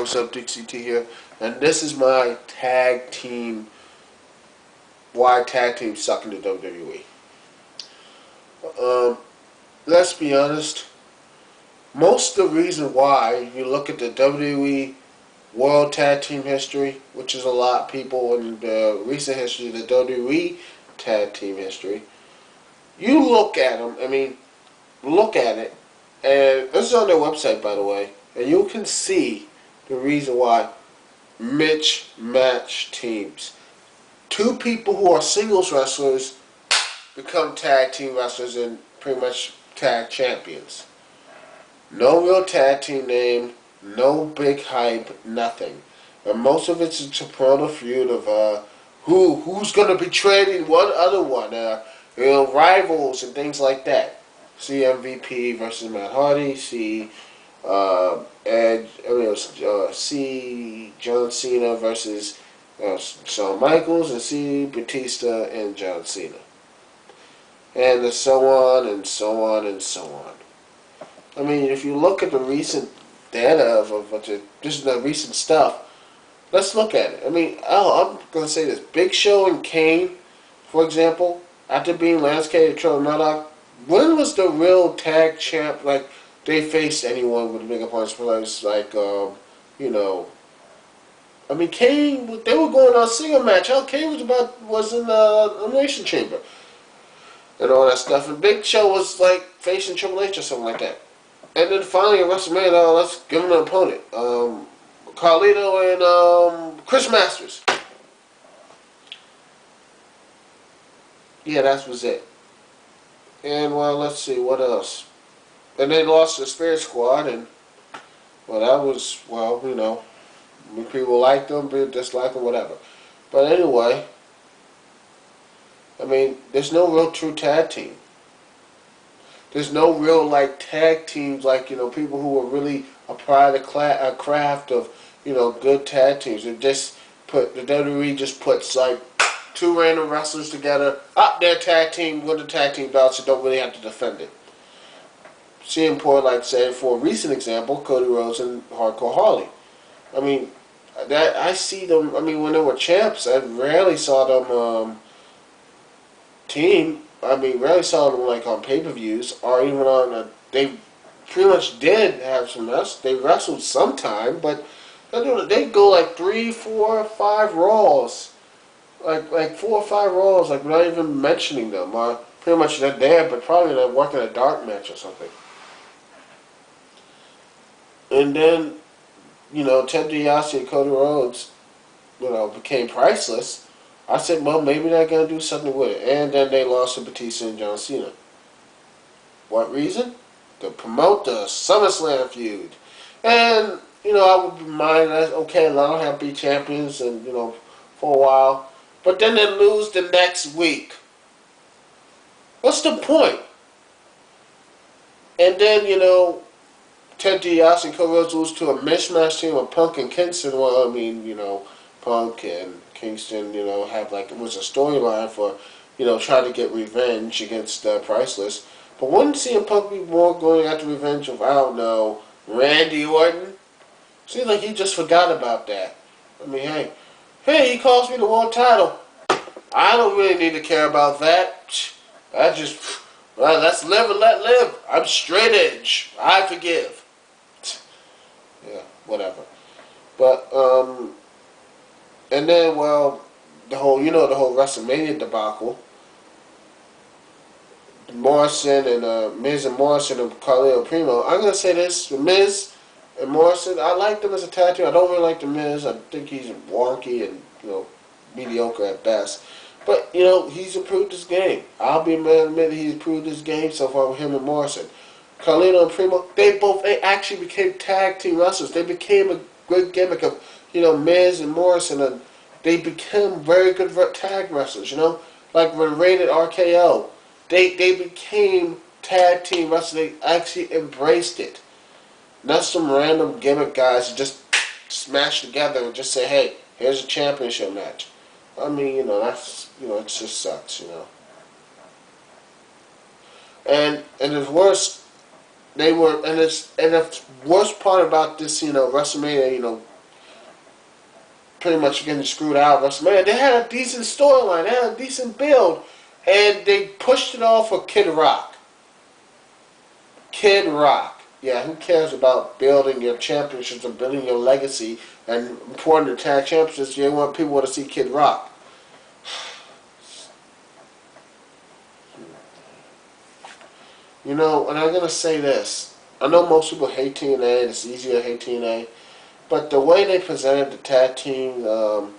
what's up, Dixie T here, and this is my tag team. Why tag teams suck in the WWE? Let's be honest. Most of the reason why you look at the WWE World Tag Team history, which is a lot of people in the recent history, the WWE Tag Team history, you look at them. I mean, look at it, and this is on their website, by the way, and you can see the reason why mismatch teams. Two people who are singles wrestlers become tag team wrestlers and pretty much tag champions. No real tag team name, no big hype, nothing. And most of it's a promoter feud of who's gonna be trading one other one, rivals and things like that. See MVP versus Matt Hardy. See Edge. See John Cena versus Shawn Michaels, and see Batista and John Cena, and so on and so on and so on. I mean, if you look at the recent data of just the recent stuff, let's look at it. I mean, I'm going to say this. Big Show and Kane, for example, after being landscaped Trevor Murdoch, when was the real tag champ, like, they faced anyone with a big opponents, like, I mean, Kane, they were going on a single match. Hell, Kane was in the Elimination Chamber and all that stuff. And Big Show was, like, facing Triple H or something like that. And then finally at WrestleMania, let's give him an opponent. Carlito and Chris Masters. Yeah, that was it. And, well, let's see, what else? And they lost the Spirit Squad, and, well, that was, well, people like them, people dislike them, whatever. But anyway, I mean, there's no real true tag team. There's no real, like, tag teams, like, people who are really apply the craft of, good tag teams. The WWE just puts, like, two random wrestlers together, up their tag team with the tag team belts, and don't really have to defend it. CM Punk, like, say, for a recent example, Cody Rhodes and Hardcore Holly. I mean, that I see them. I mean, when they were champs, I rarely saw them team. I mean, rarely saw them like on pay-per-views or even on. They pretty much did have some wrestling. They wrestled sometime, but they go like 3, 4, 5 Raws, like 4 or 5 Raws, like not even mentioning them. Pretty much they're there, but probably they're working a dark match or something. And then, Ted DiBiase and Cody Rhodes, became priceless. I said, well, maybe they're going to do something with it. And then they lost to Batista and John Cena. What reason? To promote the SummerSlam feud. And, I would mind that, okay, let them have be champions and, for a while. But then they lose the next week. What's the point? And then, Ted DiBiase and Cody Rhodes lose to a mismatch team of Punk and Kingston. Well, I mean, Punk and Kingston, have like, it was a storyline for, trying to get revenge against Priceless. But wouldn't CM Punk be more going after revenge of, I don't know, Randy Orton? Seems like he just forgot about that. I mean, hey, he calls me the world title. I don't really need to care about that. Well, let's live and let live. I'm straight edge. I forgive. Yeah, whatever. But, and then, well, the whole WrestleMania debacle. Morrison and Miz and Morrison and Carlito Primo. I'm gonna say this: the Miz and Morrison. I like them as a tag team. I don't really like the Miz. I think he's wonky and mediocre at best. But he's improved his game. I'll be a man admit he's improved his game so far with him and Morrison. Carlito and Primo. They actually became tag team wrestlers. They became a good gimmick of Miz and Morrison, and they became very good tag wrestlers. Like when Rated RKO. They became tag team wrestlers. They actually embraced it. Not some random gimmick guys who just smash together and just say, hey, here's a championship match. I mean, that's, it just sucks, And the worst, the worst part about this, WrestleMania, pretty much getting screwed out. WrestleMania, they had a decent storyline, they had a decent build, and they pushed it all for Kid Rock. Kid Rock. Yeah, who cares about building your championships and building your legacy and important to tag championships? You want people to see Kid Rock. You know, and I'm gonna say this. I know most people hate TNA. It's easier to hate TNA, but the way they presented the tag team, the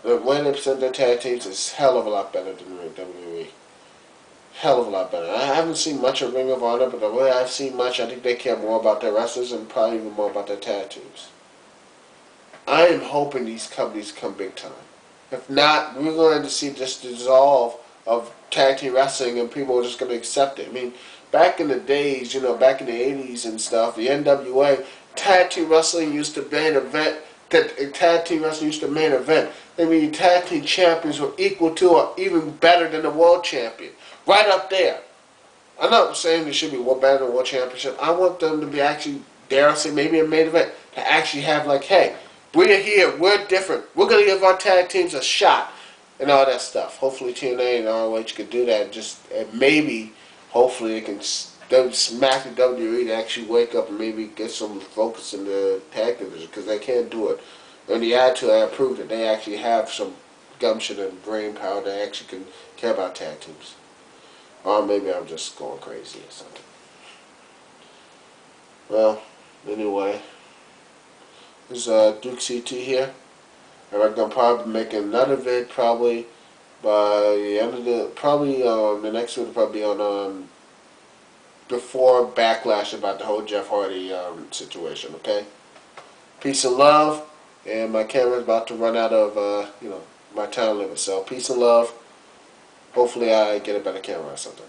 way they present their tag teams is hell of a lot better than WWE. Hell of a lot better. I haven't seen much of Ring of Honor, but the way I've seen much, I think they care more about their wrestlers and probably even more about their tag teams. I am hoping these companies come big time. If not, we're going to see this dissolve of tag team wrestling, and people are just going to accept it. I mean, back in the days, you know, back in the 80s and stuff, the NWA, tag team wrestling used to main event. Tag team wrestling used to main event. I mean, tag team champions were equal to or even better than the world champion. Right up there. I'm not saying they should be better than world championship. I want them to be actually, dare I say, maybe a main event. To actually have like, hey, we're here, we're different. We're going to give our tag teams a shot. And all that stuff. Hopefully TNA and ROH can do that. And maybe, hopefully, they can smack the WWE to actually wake up and maybe get some focus in the tag division, because they can't do it. And the Attitude Era proved that they actually have some gumption and brain power that actually can care about tag teams. Or maybe I'm just going crazy or something. Well, anyway, there's Duke CT here. And I'm gonna probably be making another vid probably by the end of the next one will probably be on before Backlash about the whole Jeff Hardy situation. Okay, peace and love, and my camera's about to run out of my time limit. So peace and love. Hopefully I get a better camera or something.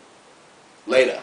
Later.